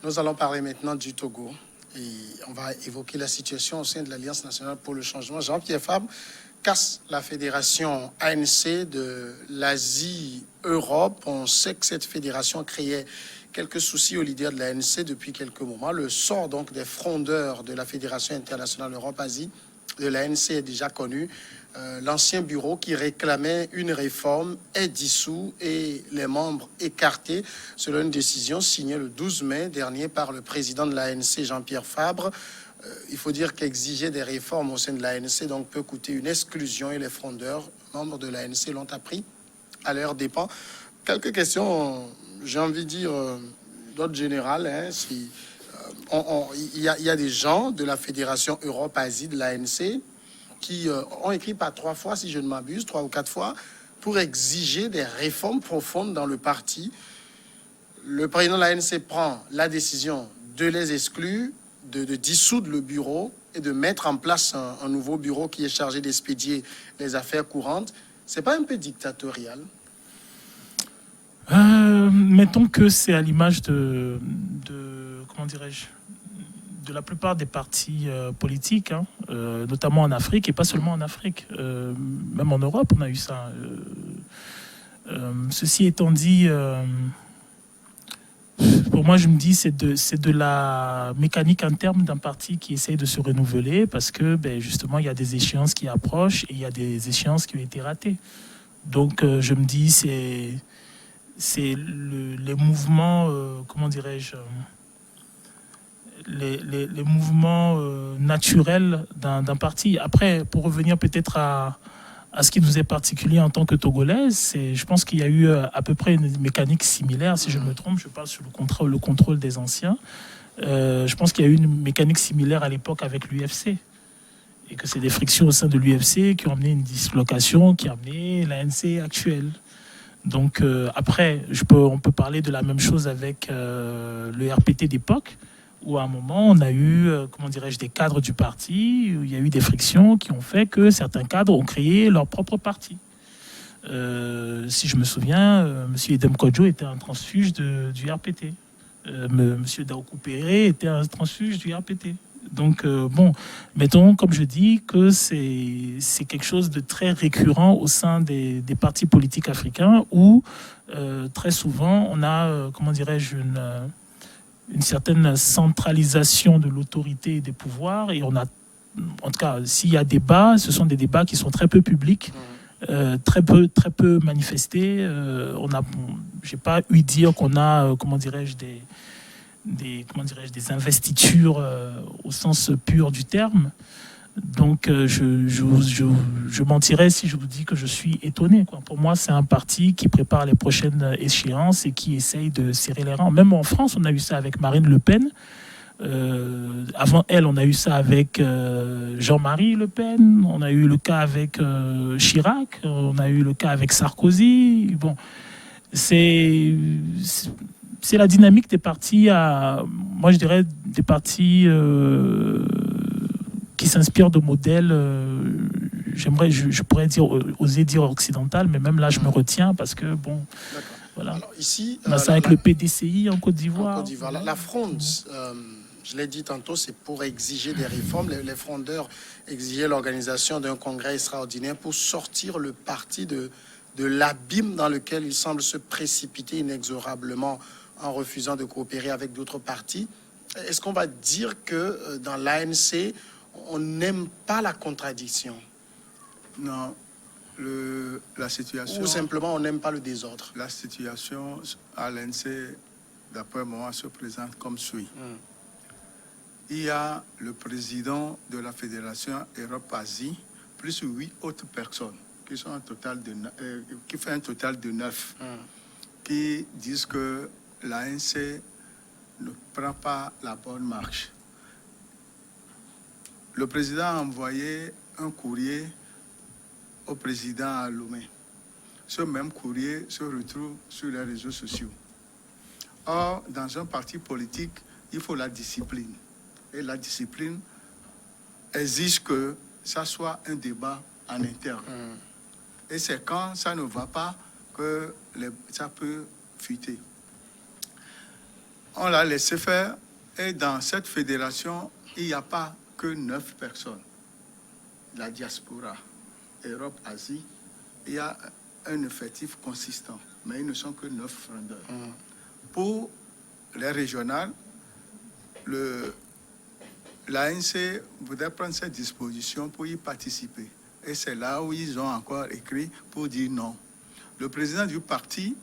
Nous allons parler maintenant du Togo et on va évoquer la situation au sein de l'Alliance nationale pour le changement. Jean-Pierre Fabre, casse la fédération ANC de l'Asie-Europe. On sait que cette fédération créait quelques soucis aux leaders de l'ANC depuis quelques moments. Le sort donc des frondeurs de la Fédération internationale Europe-Asie de l'ANC est déjà connu. L'ancien bureau qui réclamait une réforme est dissous et les membres écartés selon une décision signée le 12 mai dernier par le président de l'ANC, Jean-Pierre Fabre. Il faut dire qu'exiger des réformes au sein de l'ANC donc, peut coûter une exclusion et les frondeurs, membres de l'ANC, l'ont appris à leurs dépens. Quelques questions, j'ai envie de dire, d'ordre général. Il y a des gens de la Fédération Europe-Asie de l'ANC qui ont écrit par 3 fois, si je ne m'abuse, 3 ou 4 fois, pour exiger des réformes profondes dans le parti. Le président de l'ANC prend la décision de les exclure, de dissoudre le bureau et de mettre en place un nouveau bureau qui est chargé d'expédier les affaires courantes. C'est pas un peu dictatorial? Mettons que c'est à l'image de comment dirais-je, de la plupart des partis politiques, notamment en Afrique, et pas seulement en Afrique. Même en Europe, on a eu ça. Ceci étant dit, pour moi, je me dis c'est de la mécanique interne d'un parti qui essaye de se renouveler parce que justement, il y a des échéances qui approchent et il y a des échéances qui ont été ratées. Donc, je me dis c'est les mouvements, comment dirais-je, les mouvements naturels d'un parti. Après, pour revenir peut-être à ce qui nous est particulier en tant que Togolais, je pense qu'il y a eu à peu près une mécanique similaire. Si je me trompe, je parle sur le contrôle des anciens. Je pense qu'il y a eu une mécanique similaire à l'époque avec l'UFC. Et que c'est des frictions au sein de l'UFC qui ont amené une dislocation, qui a amené l'ANC actuelle. Donc après, on peut parler de la même chose avec le RPT d'époque, où à un moment, on a eu, comment dirais-je, des cadres du parti, où il y a eu des frictions qui ont fait que certains cadres ont créé leur propre parti. Si je me souviens, M. Edem Kodjo était un transfuge du RPT. M. Daokou Péré était un transfuge du RPT. Donc, mettons, comme je dis, que c'est quelque chose de très récurrent au sein des partis politiques africains où, très souvent, on a, comment dirais-je, une certaine centralisation de l'autorité et des pouvoirs. Et on a, en tout cas, s'il y a débat, ce sont des débats qui sont très peu publics, très peu manifestés. J'ai pas eu dire qu'on a, comment dirais-je, des investitures au sens pur du terme. Donc, je mentirais si je vous dis que je suis étonné, quoi. Pour moi, c'est un parti qui prépare les prochaines échéances et qui essaye de serrer les rangs. Même en France, on a eu ça avec Marine Le Pen. Avant elle, on a eu ça avec Jean-Marie Le Pen. On a eu le cas avec Chirac. On a eu le cas avec Sarkozy. Bon, c'est la dynamique des partis, moi je dirais des partis qui s'inspirent de modèles, je pourrais oser dire occidental, mais même là je me retiens parce que bon, voilà. Alors, ici, on a ça avec le PDCI en Côte d'Ivoire. La fronde, je l'ai dit tantôt, c'est pour exiger des réformes. Les frondeurs exigeaient l'organisation d'un congrès extraordinaire pour sortir le parti de l'abîme dans lequel il semble se précipiter inexorablement en refusant de coopérer avec d'autres partis. Est-ce qu'on va dire que dans l'ANC, on n'aime pas la contradiction? Non. La situation... Ou simplement, on n'aime pas le désordre? La situation à l'ANC, d'après moi, se présente comme suit. Il y a le président de la Fédération Europe-Asie, plus 8 autres personnes, qui sont qui fait un total de 9, qui disent que l'ANC ne prend pas la bonne marche. Le président a envoyé un courrier au président à Lomé. Ce même courrier se retrouve sur les réseaux sociaux. Or, dans un parti politique, il faut la discipline. Et la discipline exige que ça soit un débat en interne. Et c'est quand ça ne va pas que ça peut fuiter. on l'a laissé faire. Et dans cette fédération, il n'y a pas que 9 personnes. La diaspora, Europe, Asie, il y a un effectif consistant, mais ils ne sont que 9 frondeurs. Pour les régionales, l'ANC voudrait prendre cette disposition pour y participer. Et c'est là où ils ont encore écrit pour dire non. Le président du parti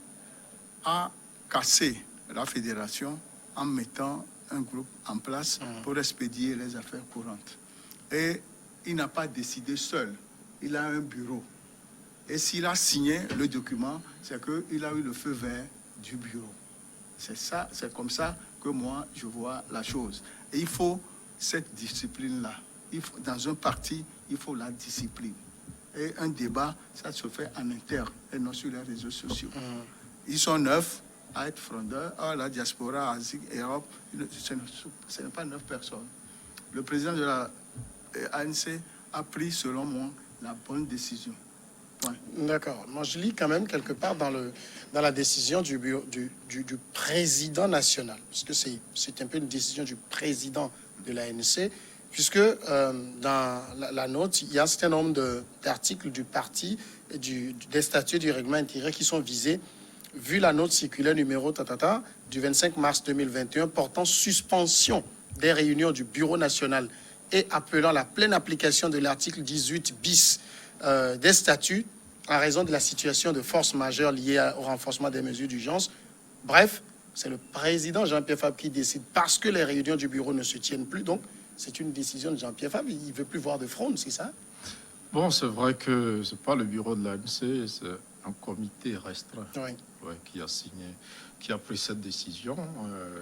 a cassé la fédération en mettant un groupe en place pour expédier les affaires courantes. Et il n'a pas décidé seul. Il a un bureau. Et s'il a signé le document, c'est qu'il a eu le feu vert du bureau. C'est ça, c'est comme ça que moi, je vois la chose. Et il faut cette discipline-là. Dans un parti, il faut la discipline. Et un débat, ça se fait en interne et non sur les réseaux sociaux. Ils sont 9 à être frondeurs. Or, la diaspora, Asie, Europe, ce n'est pas 9 personnes. Le président de la ANC a pris, selon moi, la bonne décision. Point. D'accord. Moi, je lis quand même quelque part dans la décision du président national, parce que c'est un peu une décision du président de l'ANC, puisque dans la note, il y a un certain nombre d'articles du parti et des statuts du règlement intérieur qui sont visés, vu la note circulaire numéro du 25 mars 2021 portant suspension des réunions du Bureau national et appelant la pleine application de l'article 18 bis des statuts en raison de la situation de force majeure liée au renforcement des mesures d'urgence. Bref, c'est le président Jean-Pierre Fabre qui décide parce que les réunions du bureau ne se tiennent plus. Donc, c'est une décision de Jean-Pierre Fabre. Il ne veut plus voir de fraude, c'est ça? Bon, c'est vrai que ce n'est pas le bureau de l'ANC, c'est un comité restreint qui a signé, qui a pris cette décision.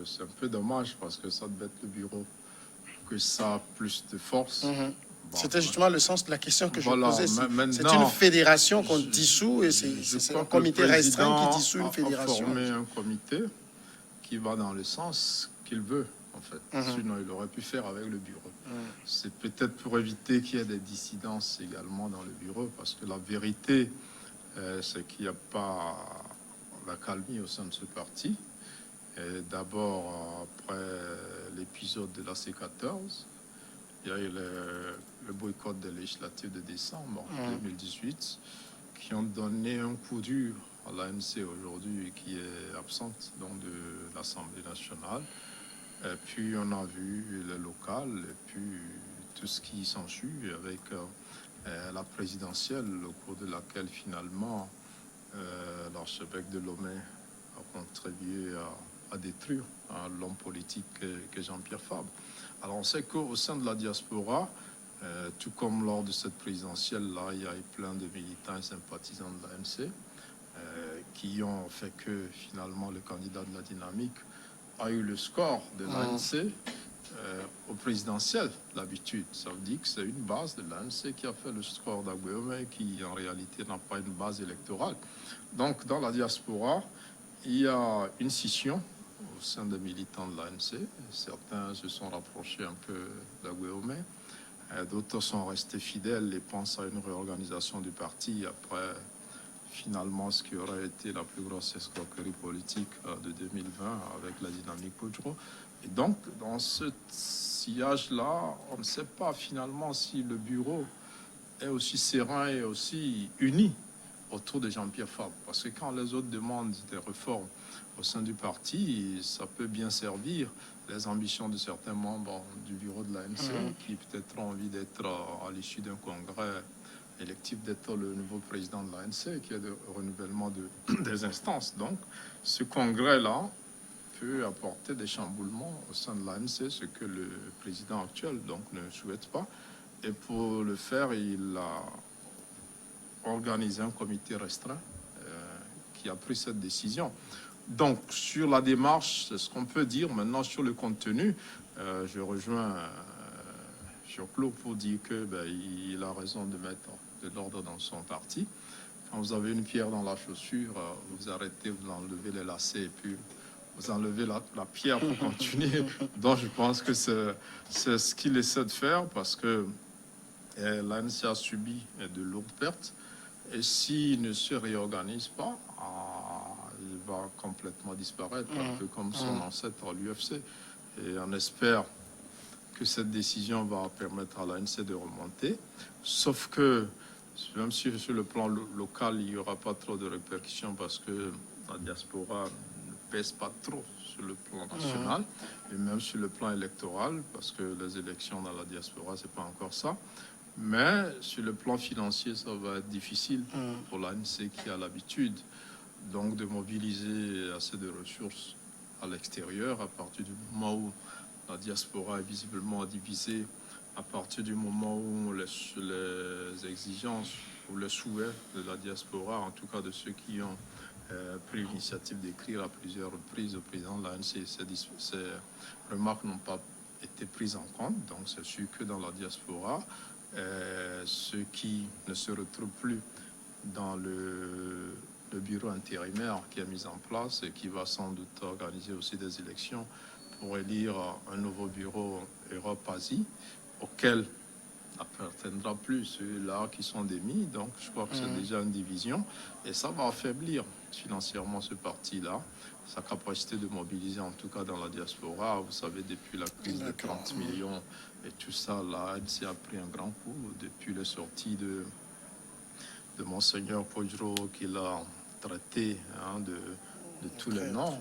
C'est un peu dommage parce que ça devait être le bureau que ça a plus de force. Bon, c'était justement le sens de la question que je posais. C'est une fédération qu'on dissout et c'est un comité restreint qui dissout une fédération. Il a formé un comité qui va dans le sens qu'il veut, en fait. Sinon, il aurait pu faire avec le bureau. C'est peut-être pour éviter qu'il y ait des dissidences également dans le bureau, parce que la vérité, c'est qu'il n'y a pas la calmie au sein de ce parti. D'abord, après l'épisode de la C14, il y a eu le boycott des législatives de décembre 2018 qui ont donné un coup dur à l'ANC aujourd'hui qui est absente donc, de l'Assemblée nationale. Et puis on a vu les locales et puis tout ce qui s'ensuit avec la présidentielle au cours de laquelle finalement l'archevêque de Lomé a contribué à détruire l'homme politique que Jean-Pierre Fabre. Alors on sait qu'au sein de la diaspora, tout comme lors de cette présidentielle-là, il y a eu plein de militants et sympathisants de l'ANC qui ont fait que finalement le candidat de la dynamique a eu le score de l'ANC au présidentiel. D'habitude, ça veut dire que c'est une base de l'ANC qui a fait le score d'Aguiomé qui en réalité n'a pas une base électorale. Donc dans la diaspora, il y a une scission au sein des militants de l'ANC. Certains se sont rapprochés un peu d'Aguiomé. D'autres sont restés fidèles et pensent à une réorganisation du parti après finalement ce qui aurait été la plus grosse escroquerie politique de 2020 avec la dynamique Poudreau. Et donc, dans ce sillage-là, on ne sait pas finalement si le bureau est aussi serein et aussi uni autour de Jean-Pierre Fabre. Parce que quand les autres demandent des réformes au sein du parti, ça peut bien servir les ambitions de certains membres du bureau de l'ANC qui peut-être ont envie d'être à l'issue d'un congrès électif d'être le nouveau président de l'ANC, qui est le renouvellement des instances. Donc, ce congrès-là peut apporter des chamboulements au sein de l'ANC, ce que le président actuel donc, ne souhaite pas. Et pour le faire, il a organisé un comité restreint qui a pris cette décision. Donc, sur la démarche, c'est ce qu'on peut dire. Maintenant, sur le contenu, je rejoins Claude pour dire qu'il a raison de mettre de l'ordre dans son parti. Quand vous avez une pierre dans la chaussure, vous arrêtez, vous enlevez les lacets et puis vous enlevez la pierre pour continuer. Donc, je pense que c'est ce qu'il essaie de faire parce que l'ANC a subi de lourdes pertes. Et s'il ne se réorganise pas, il va complètement disparaître, un peu comme son ancêtre à l'UFC. Et on espère que cette décision va permettre à l'ANC de remonter. Sauf que, même si sur le plan local, il n'y aura pas trop de répercussions parce que la diaspora ne pèse pas trop sur le plan national, et même sur le plan électoral, parce que les élections dans la diaspora, c'est pas encore ça. Mais sur le plan financier, ça va être difficile pour l'ANC qui a l'habitude donc de mobiliser assez de ressources à l'extérieur à partir du moment où la diaspora est visiblement divisée, à partir du moment où les exigences ou les souhaits de la diaspora, en tout cas de ceux qui ont pris l'initiative d'écrire à plusieurs reprises au président de l'ANC, ces remarques n'ont pas été prises en compte. Donc c'est sûr que dans la diaspora, ceux qui ne se retrouvent plus dans le bureau intérimaire qui est mis en place et qui va sans doute organiser aussi des élections pour élire un nouveau bureau Europe-Asie auquel n'appartiendra plus ceux-là qui sont démis. Donc je crois que c'est déjà une division et ça va affaiblir financièrement ce parti-là, sa capacité de mobiliser en tout cas dans la diaspora. Vous savez, depuis la crise de 30 millions et tout ça, la ANC a pris un grand coup depuis les sorties de Monseigneur Podjro qui l'a traité de tous les noms,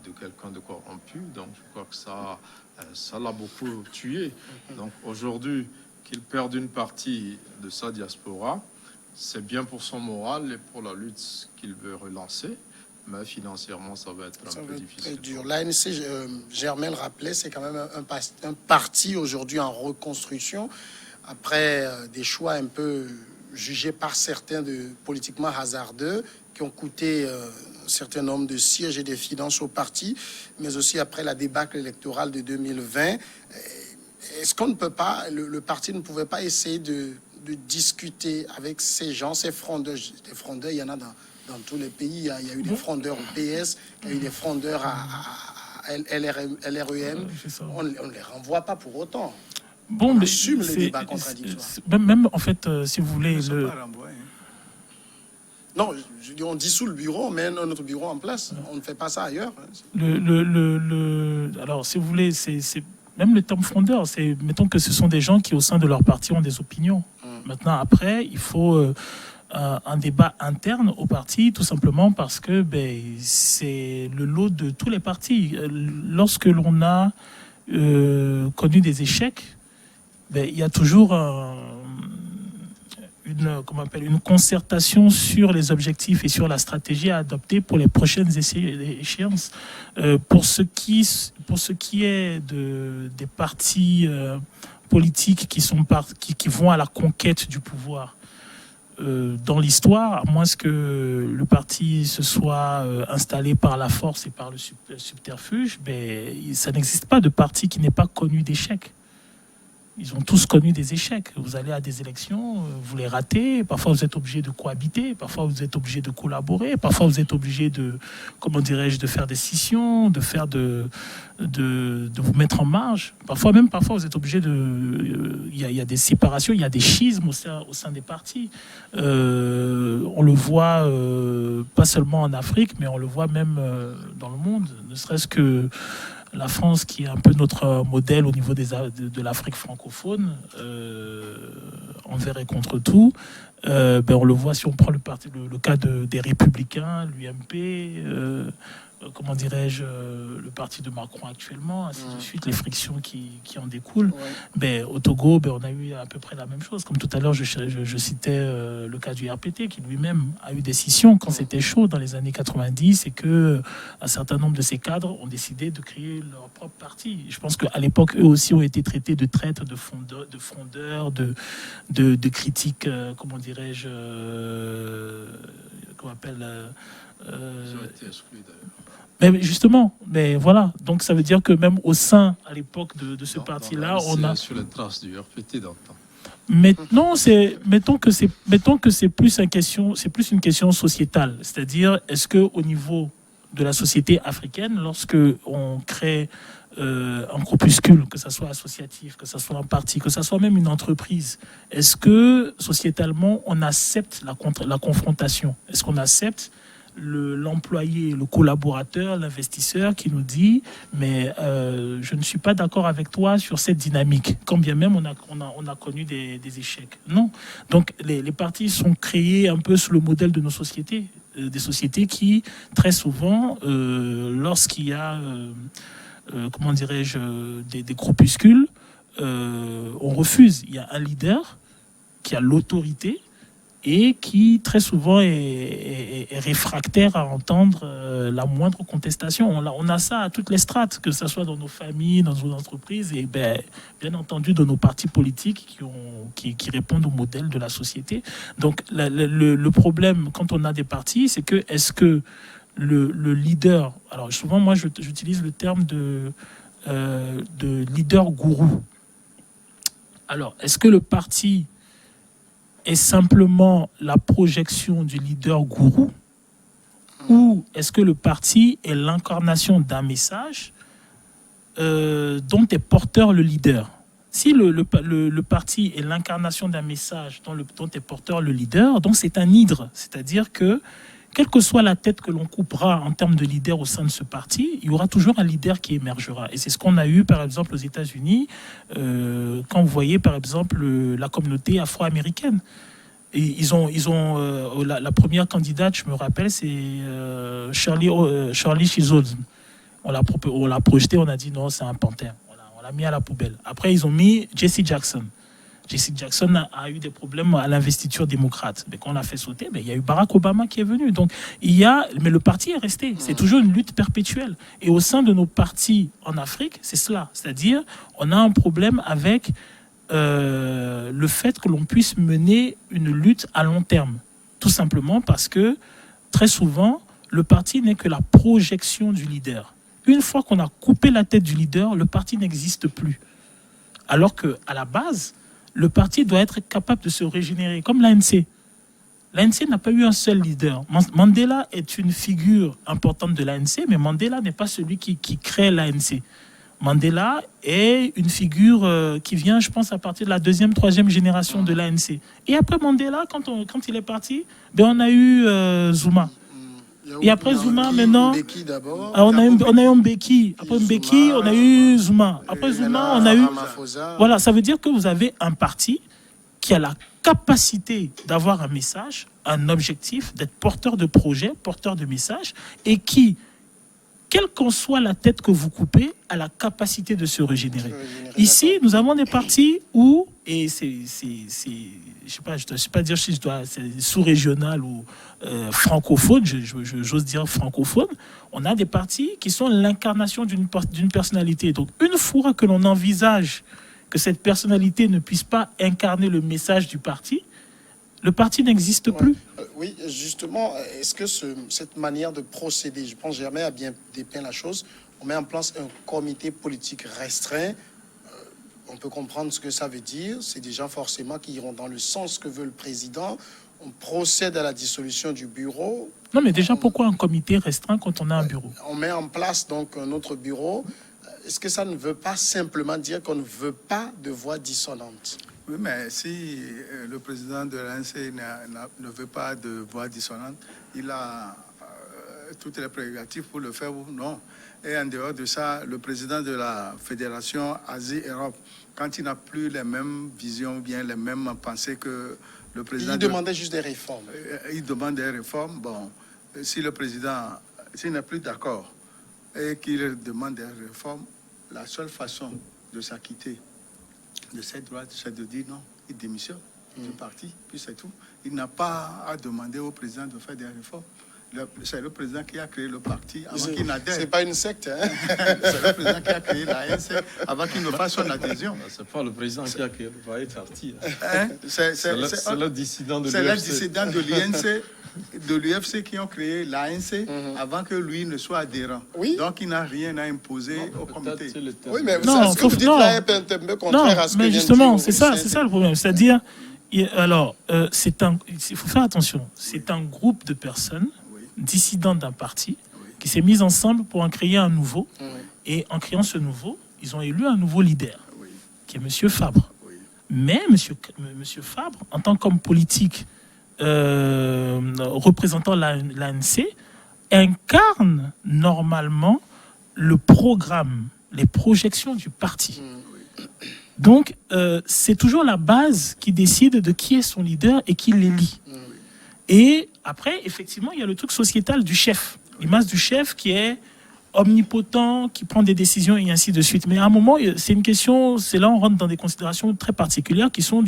de quelqu'un de corrompu. Donc je crois que ça l'a beaucoup tué. Donc aujourd'hui, qu'il perde une partie de sa diaspora, c'est bien pour son moral et pour la lutte qu'il veut relancer. Mais financièrement, ça va être un peu difficile. Très dur. L'ANC, Germain le rappelait, c'est quand même un parti aujourd'hui en reconstruction, après des choix un peu jugés par certains de politiquement hasardeux, qui ont coûté un certain nombre de sièges et des finances au parti, mais aussi après la débâcle électorale de 2020. Est-ce qu'on ne peut pas, le parti ne pouvait pas essayer de discuter avec ces gens, ces frondeurs? Des frondeurs, il y en a dans tous les pays. Il y a eu des frondeurs au PS, il y a eu des frondeurs à LREM. On ne les renvoie pas pour autant. Bon, on mais assume les débats contradictoires. Même en fait, si vous voulez... Non, je dis, on dissout le bureau, on met notre bureau en place. On ne fait pas ça ailleurs. Alors, si vous voulez, c'est même le terme frondeur. Mettons que ce sont des gens qui, au sein de leur parti, ont des opinions. Maintenant, après, il faut un débat interne au parti, tout simplement parce que c'est le lot de tous les partis. Lorsque l'on a connu des échecs, il y a toujours une concertation sur les objectifs et sur la stratégie à adopter pour les prochaines échéances. Pour ce qui est des partis politiques qui vont à la conquête du pouvoir, dans l'histoire, à moins que le parti se soit installé par la force et par le subterfuge, ça n'existe pas de parti qui n'ait pas connu d'échecs. Ils ont tous connu des échecs. Vous allez à des élections, vous les ratez. Parfois, vous êtes obligé de cohabiter. Parfois, vous êtes obligé de collaborer. Parfois, vous êtes obligé de faire des scissions, de vous mettre en marge. Parfois, vous êtes obligé il y a des séparations, il y a des schismes au sein des partis. On le voit pas seulement en Afrique, mais on le voit même dans le monde. Ne serait-ce que la France, qui est un peu notre modèle au niveau de l'Afrique francophone, envers et contre tout, on le voit si on prend le cas des Républicains, l'UMP, le parti de Macron actuellement, ainsi de suite, les frictions qui en découlent. Au Togo, on a eu à peu près la même chose. Comme tout à l'heure, je citais le cas du RPT, qui lui-même a eu des scissions quand c'était chaud dans les années 90 et que un certain nombre de ses cadres ont décidé de créer leur propre parti. Je pense qu'à l'époque, eux aussi ont été traités de traîtres, de frondeurs, de critiques, Ils ont été exclus d'ailleurs. Mais justement, voilà. Donc ça veut dire que même au sein, à l'époque de ce parti-là, on a sur les traces du RPT d'antan. Maintenant, mettons que c'est plus une question sociétale. C'est-à-dire, est-ce que au niveau de la société africaine, lorsque on crée un groupuscule, que ça soit associatif, que ça soit un parti, que ça soit même une entreprise, est-ce que sociétalement on accepte la confrontation? Est-ce qu'on accepte l'employé, le collaborateur, l'investisseur qui nous dit mais je ne suis pas d'accord avec toi sur cette dynamique, quand bien même on a connu des échecs. Non. Donc les partis sont créés un peu sous le modèle de nos sociétés, des sociétés qui très souvent, lorsqu'il y a comment dirais-je, des groupuscules, on refuse. Il y a un leader qui a l'autorité et qui très souvent est réfractaire à entendre la moindre contestation. On a ça à toutes les strates, que ce soit dans nos familles, dans nos entreprises et bien entendu dans nos partis politiques qui répondent au modèle de la société. Donc le problème quand on a des partis, c'est que est-ce que le leader, alors souvent moi j'utilise le terme de leader gourou. Alors est-ce que le parti est simplement la projection du leader gourou ou est-ce que le parti est l'incarnation d'un message dont est porteur le leader? Si le parti est l'incarnation d'un message dont est porteur le leader, donc c'est un hydre, c'est-à-dire que quelle que soit la tête que l'on coupera en termes de leader au sein de ce parti, il y aura toujours un leader qui émergera. Et c'est ce qu'on a eu, par exemple, aux États-Unis, quand vous voyez, par exemple, la communauté afro-américaine. Et ils ont la première candidate, je me rappelle, c'est Shirley Chisholm. On l'a projeté, on a dit non, c'est un panthère. On l'a mis à la poubelle. Après, ils ont mis Jesse Jackson. Jesse Jackson a eu des problèmes à l'investiture démocrate. Mais quand on l'a fait sauter, il y a eu Barack Obama qui est venu. Donc, mais le parti est resté. C'est toujours une lutte perpétuelle. Et au sein de nos partis en Afrique, c'est cela. C'est-à-dire, on a un problème avec le fait que l'on puisse mener une lutte à long terme. Tout simplement parce que, très souvent, le parti n'est que la projection du leader. Une fois qu'on a coupé la tête du leader, le parti n'existe plus. Alors qu'à la base, le parti doit être capable de se régénérer, comme l'ANC. L'ANC n'a pas eu un seul leader. Mandela est une figure importante de l'ANC, mais Mandela n'est pas celui qui crée l'ANC. Mandela est une figure qui vient, je pense, à partir de la 2e, 3e génération de l'ANC. Et après Mandela, quand il est parti, on a eu Zuma. Et après Zuma, maintenant, on a eu Mbeki. Après Mbeki, on a eu Zuma. Après Zuma, on a eu... Voilà, ça veut dire que vous avez un parti qui a la capacité d'avoir un message, un objectif, d'être porteur de projet, porteur de message, et qui, quelle qu'en soit la tête que vous coupez, a la capacité de se régénérer. Ici, nous avons des partis où, et je ne sais pas dire si c'est sous-régional ou francophone, j'ose dire francophone, on a des partis qui sont l'incarnation d'une personnalité. Donc, une fois que l'on envisage que cette personnalité ne puisse pas incarner le message du parti, le parti n'existe plus. Oui, justement, est-ce que cette manière de procéder, je pense que Germain a bien dépeint la chose, on met en place un comité politique restreint, on peut comprendre ce que ça veut dire, c'est des gens forcément qui iront dans le sens que veut le président, on procède à la dissolution du bureau. Non, mais déjà, pourquoi un comité restreint quand on a un bureau? On met en place donc un autre bureau. Est-ce que ça ne veut pas simplement dire qu'on ne veut pas de voix dissonantes? Oui, mais si le président de l'ANC ne veut pas de voix dissonantes, il a toutes les prérogatives pour le faire ou non. Et en dehors de ça, le président de la Fédération Asie-Europe, quand il n'a plus les mêmes visions, bien les mêmes pensées que le président... Il demandait juste des réformes. Il demande des réformes. Bon, si le président, s'il n'est plus d'accord et qu'il demande des réformes, la seule façon de s'acquitter de cette droite, c'est de dire non, il démissionne du parti, puis c'est tout. Il n'a pas à demander au président de faire des réformes. C'est le président qui a créé le parti avant qu'il n'adhère. C'est pas une secte, hein? C'est le président qui a créé l'ANC avant qu'il ne fasse son adhésion. C'est pas le président qui a créé le parti. Hein? C'est le dissident de l'UFC. C'est le dissident de l'INC, de l'UFC qui ont créé l'ANC avant que lui ne soit adhérent. Oui. Donc il n'a rien à imposer au comité. Oui, mais Non, ce que vous dites là est un peu contraire à ce que mais vient justement, de dire c'est ça le problème. C'est-à-dire, alors, il faut faire attention. C'est un groupe de personnes dissidents d'un parti qui s'est mis ensemble pour en créer un nouveau. Et en créant ce nouveau, ils ont élu un nouveau leader, qui est M. Fabre. Mais M. Fabre, en tant qu'homme politique représentant l'ANC, incarne normalement le programme, les projections du parti. Donc, c'est toujours la base qui décide de qui est son leader et qui l'élit. Et après, effectivement, il y a le truc sociétal du chef. L'image du chef qui est omnipotent, qui prend des décisions et ainsi de suite. Mais à un moment, c'est une question, c'est là on rentre dans des considérations très particulières qui sont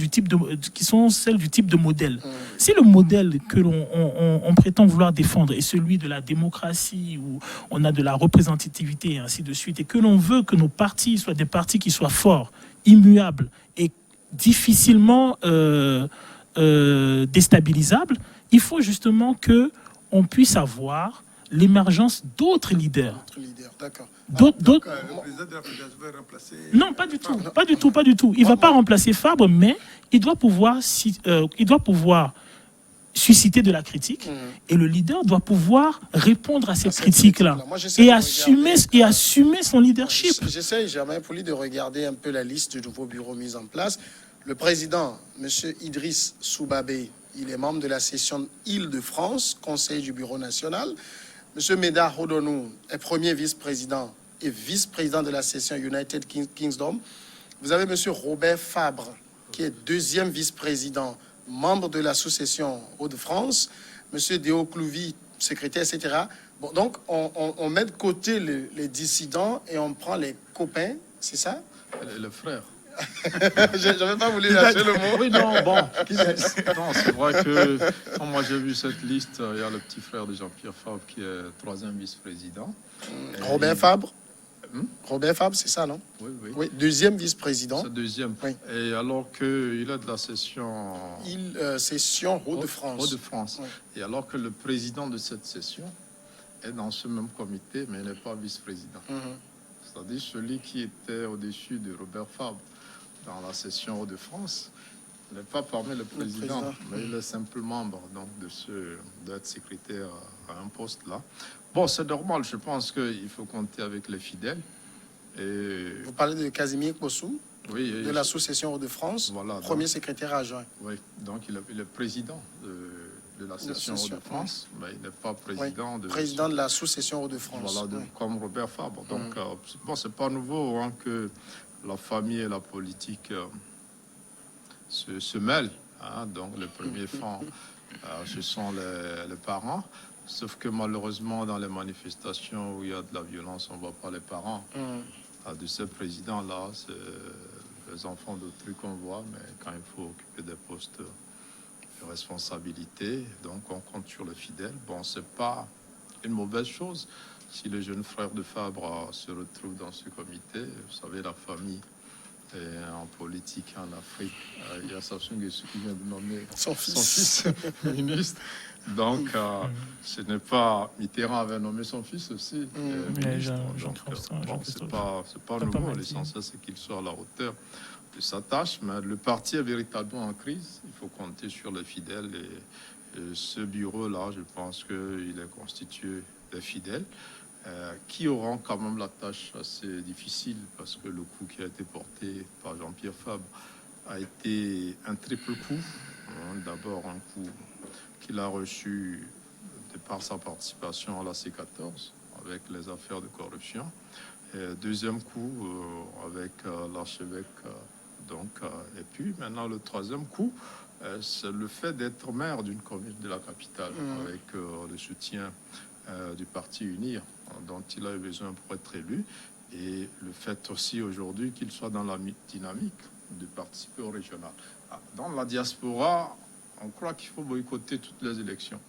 celles du type de modèle. Si le modèle que on prétend vouloir défendre est celui de la démocratie, où on a de la représentativité et ainsi de suite, et que l'on veut que nos partis soient des partis qui soient forts, immuables et difficilement déstabilisables, il faut justement que on puisse avoir l'émergence d'autres leaders. D'accord. Le président de la fédération va remplacer... Non, pas du tout, pas du tout. Il ne va pas remplacer Fabre, mais il doit pouvoir susciter de la critique et le leader doit pouvoir répondre à cette critique-là et assumer son leadership. J'essaie, Germain Pouli, de regarder un peu la liste du nouveau bureau mis en place. Le président, M. Idriss Soubabé, il est membre de la session Île-de-France, conseiller du bureau national. M. Médard Rodonou est premier vice-président et vice-président de la session United Kingdom. Vous avez M. Robert Fabre, qui est deuxième vice-président, membre de la sous-session Hauts-de-France. M. Déo Clouvy, secrétaire, etc. Bon, donc, on met de côté les dissidents et on prend les copains, c'est ça? Le frère. Je n'avais pas voulu lâcher le mot. Oui, non, bon. Non, c'est vrai que quand moi j'ai vu cette liste, il y a le petit frère de Jean-Pierre Fabre qui est troisième vice-président. Robert Fabre. Robert Fabre, c'est ça, non? Oui, oui. Oui, deuxième vice-président. C'est deuxième. Oui. Et alors qu'il est de la session... session Hauts-de-France. Hauts-de-France. Oui. Et alors que le président de cette session est dans ce même comité, mais n'est pas vice-président. C'est-à-dire celui qui était au-dessus de Robert Fabre dans la session Hauts-de-France n'est pas parmi le président, mais il est simple membre donc, d'être secrétaire à un poste là. Bon, c'est normal, je pense qu'il faut compter avec les fidèles. Et... Vous parlez de Casimir Kossou, oui, de l'association Hauts-de-France, voilà, premier secrétaire adjoint. Oui, donc il est président de la session Hauts-de-France, mais il n'est pas président président de la sous-session Hauts-de-France. Voilà, comme Robert Fabre. Donc, bon, c'est pas nouveau hein, que la famille et la politique se mêlent. Hein, donc, le premier franc, ce sont les parents. Sauf que malheureusement, dans les manifestations où il y a de la violence, on ne voit pas les parents de ce président-là. C'est les enfants d'autrui qu'on voit, mais quand il faut occuper des postes de responsabilité, donc on compte sur le fidèle. Bon, c'est pas une mauvaise chose. Si le jeune frère de Fabre se retrouve dans ce comité, vous savez, la famille en politique en Afrique, il y a Sassou Nguesso qui vient de nommer son fils ministre. Donc, ce n'est pas... Mitterrand avait nommé son fils aussi ministre. Donc, c'est pas nouveau. L'essentiel, c'est qu'il soit à la hauteur de sa tâche. Mais le parti est véritablement en crise. Il faut compter sur les fidèles. Et ce bureau-là, je pense qu'il est constitué de fidèles qui auront quand même la tâche assez difficile parce que le coup qui a été porté par Jean-Pierre Fabre a été un triple coup. D'abord, un coup qu'il a reçu de par sa participation à la C14 avec les affaires de corruption. Et deuxième coup avec l'archevêque. Et puis maintenant le troisième coup, c'est le fait d'être maire d'une commune de la capitale avec le soutien du parti UNIR dont il a eu besoin pour être élu. Et le fait aussi aujourd'hui qu'il soit dans la dynamique de participer au régional. Dans la diaspora, on croit qu'il faut boycotter toutes les élections.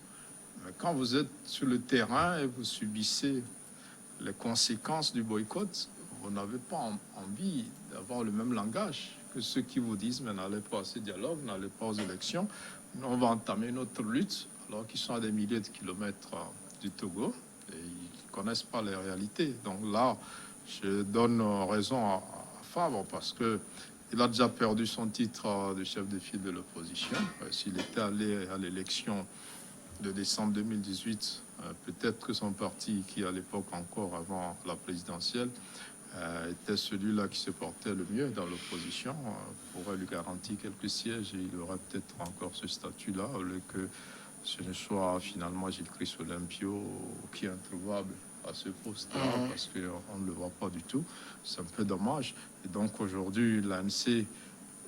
Mais quand vous êtes sur le terrain et vous subissez les conséquences du boycott, vous n'avez pas envie d'avoir le même langage que ceux qui vous disent « mais n'allez pas à ce dialogue, n'allez pas aux élections, on va entamer notre lutte » alors qu'ils sont à des milliers de kilomètres du Togo et ils ne connaissent pas les réalités. Donc là, je donne raison à Fabre parce que il a déjà perdu son titre de chef de file de l'opposition. S'il était allé à l'élection de décembre 2018, peut-être que son parti, qui à l'époque encore avant la présidentielle, était celui-là qui se portait le mieux dans l'opposition, pourrait lui garantir quelques sièges et il aurait peut-être encore ce statut-là, au lieu que ce ne soit finalement Gilles-Christ Olympio qui est introuvable à ce poste-là, parce qu'on ne le voit pas du tout. C'est un peu dommage. Et donc aujourd'hui, l'ANC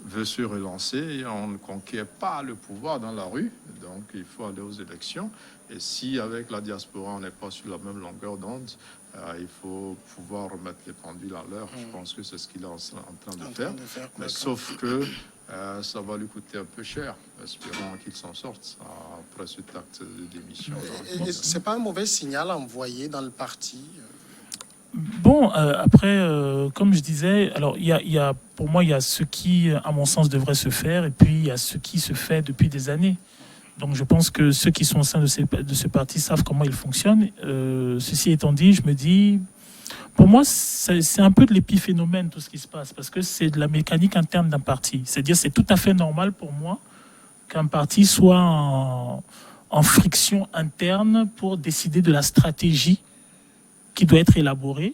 veut se relancer et on ne conquiert pas le pouvoir dans la rue, donc il faut aller aux élections. Et si avec la diaspora on n'est pas sur la même longueur d'onde, il faut pouvoir remettre les pendules à l'heure. Je pense que c'est ce qu'il est en train de faire. Mais sauf que ça va lui coûter un peu cher. Espérons qu'il s'en sorte après cet acte de démission. C'est pas un mauvais signal envoyé dans le parti? Bon, après, comme je disais, alors pour moi, il y a ce qui, à mon sens, devrait se faire, et puis il y a ce qui se fait depuis des années. Donc je pense que ceux qui sont au sein de ce parti savent comment il fonctionne. Ceci étant dit, je me dis, pour moi, c'est un peu de l'épiphénomène tout ce qui se passe, parce que c'est de la mécanique interne d'un parti. C'est-à-dire, c'est tout à fait normal pour moi qu'un parti soit en friction interne pour décider de la stratégie qui doit être élaborée.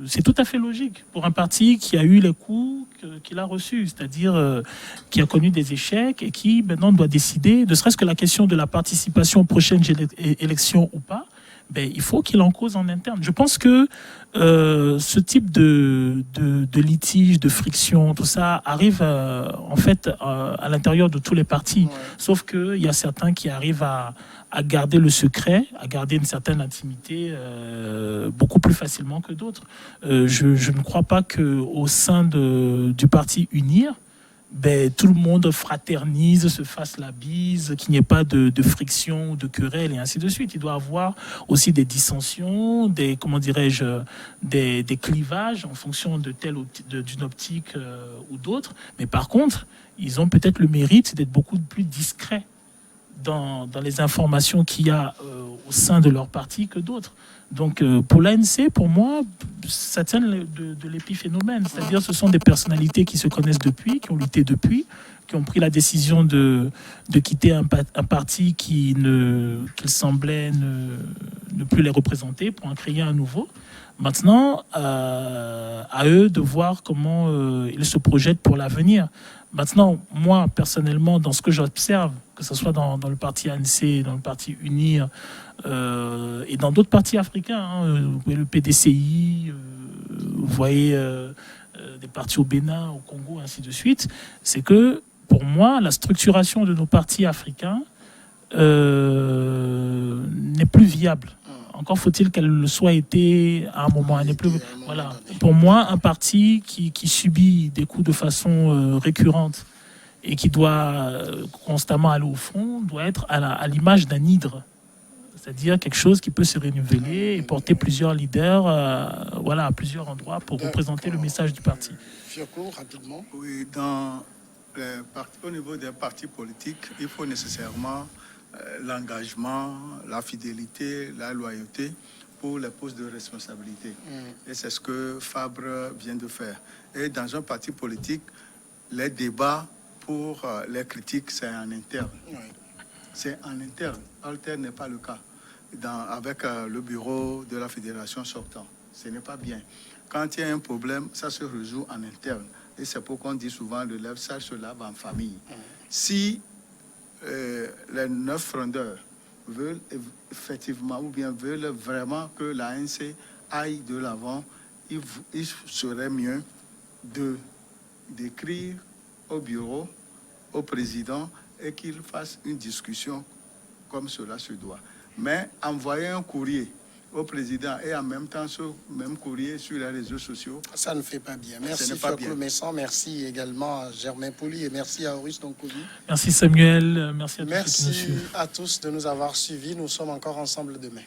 C'est tout à fait logique pour un parti qui a eu les coups qu'il a reçus, c'est-à-dire qui a connu des échecs et qui maintenant doit décider, ne serait-ce que la question de la participation aux prochaines élections ou pas, ben, il faut qu'il en cause en interne. Je pense que ce type de litige, de friction, tout ça arrive en fait à l'intérieur de tous les partis. Ouais. Sauf qu'il y a certains qui arrivent à garder le secret, à garder une certaine intimité beaucoup plus facilement que d'autres. Je ne crois pas qu'au sein du parti Unir, ben, tout le monde fraternise, se fasse la bise, qu'il n'y ait pas de friction, de querelle et ainsi de suite. Il doit y avoir aussi des dissensions, des clivages en fonction de d'une optique ou d'autre. Mais par contre, ils ont peut-être le mérite d'être beaucoup plus discrets dans les informations qu'il y a au sein de leur parti que d'autres. Donc pour l'ANC, pour moi, ça tient de l'épiphénomène. C'est-à-dire ce sont des personnalités qui se connaissent depuis, qui ont lutté depuis, qui ont pris la décision de quitter un parti qu'ils semblaient ne plus les représenter pour en créer un nouveau. Maintenant, à eux de voir comment ils se projettent pour l'avenir. Maintenant, moi, personnellement, dans ce que j'observe, que ce soit dans le parti ANC, dans le parti Unir, et dans d'autres partis africains, vous voyez le PDCI, vous voyez des partis au Bénin, au Congo, ainsi de suite, c'est que, pour moi, la structuration de nos partis africains n'est plus viable. Encore faut-il qu'elle le soit été à un moment. Elle n'est plus, voilà. Pour moi, un parti qui subit des coups de façon récurrente et qui doit constamment aller au front doit être à l'image d'un hydre. C'est-à-dire quelque chose qui peut se renouveler et porter plusieurs leaders à plusieurs endroits pour représenter le message du parti. Fioko, rapidement. Oui, au niveau des partis politiques, il faut nécessairement l'engagement, la fidélité, la loyauté pour les postes de responsabilité. Et c'est ce que Fabre vient de faire. Et dans un parti politique, les débats pour les critiques, c'est en interne. C'est en interne. Alter n'est pas le cas. Avec le bureau de la fédération sortant. Ce n'est pas bien. Quand il y a un problème, ça se résout en interne. Et c'est pourquoi on dit souvent le lave-sage se lave en famille. Si les 9 frondeurs veulent effectivement ou bien veulent vraiment que l'ANC aille de l'avant, il serait mieux d'écrire au bureau, au président, et qu'il fasse une discussion comme cela se doit. Mais envoyer un courrier au président et en même temps ce même courrier sur les réseaux sociaux, ça ne fait pas bien. Merci Fioko Messan, merci également à Germain Pouli et merci à Auris Donkovi. Merci Samuel, merci à tous. Merci à tous de nous avoir suivis. Nous sommes encore ensemble demain.